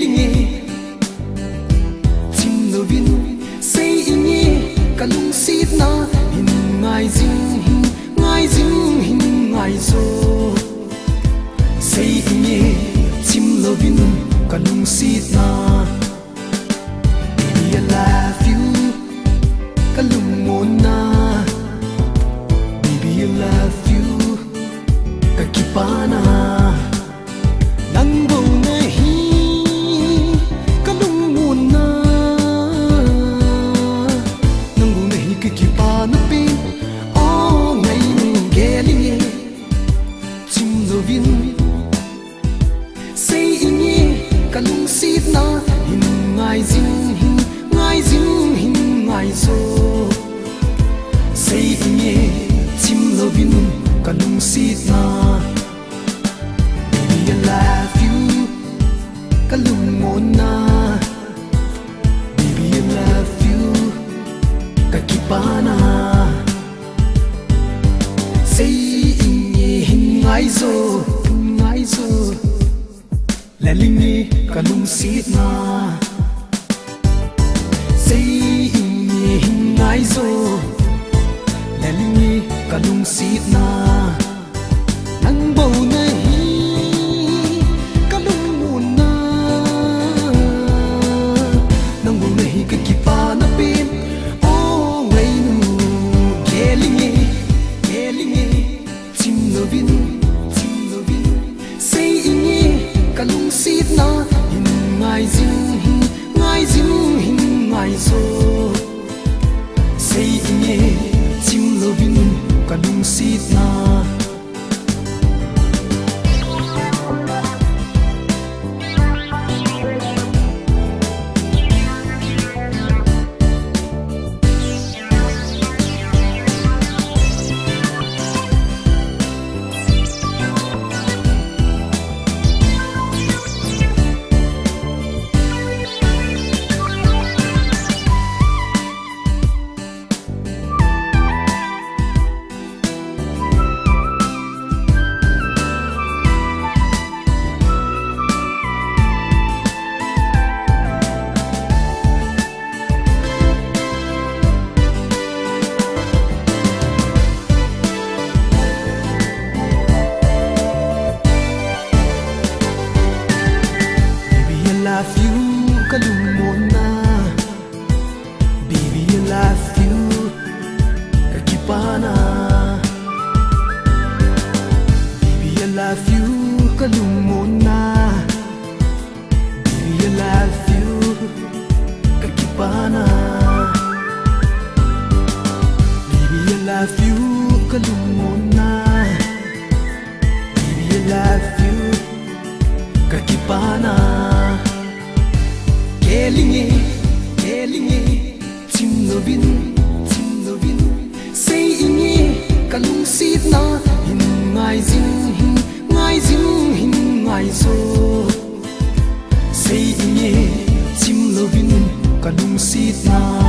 linge chim lovin say inge kalung sit na hin ngai jing hin ngai zo say inge chim lovin kalung sit na baby I love you kalung mon na baby I love you kakipana nang bầu na hi kalung mon na nang bầu na hi kakipana pe o ngai gelinge chim lovin say inge kalung sit na hin ngai jing hin ngai zo say inge chim lovin kalung sit na baby I love you kalung mon na baby I love you kakipana say inge hin ngai zo la linge kalung sit na say inge hin ngai zo la linge kalung sit na nang bầu na hi kalung mon na nang bầu na hi kakipana pin o ngai nu gelinge chim lovin say inge kalung sit na hin ngai jing hin ngai zo say inge chim lovin kalung sit na love you kalung mon na baby I love you kakipana baby I love you kalung mon na baby I love you kakipana baby I love you kalung mon na baby I love you kakipana gelinge chim lovin say inge kalung sit na hin ngai jing hin ngai zo say inge chim lovin kalung sit na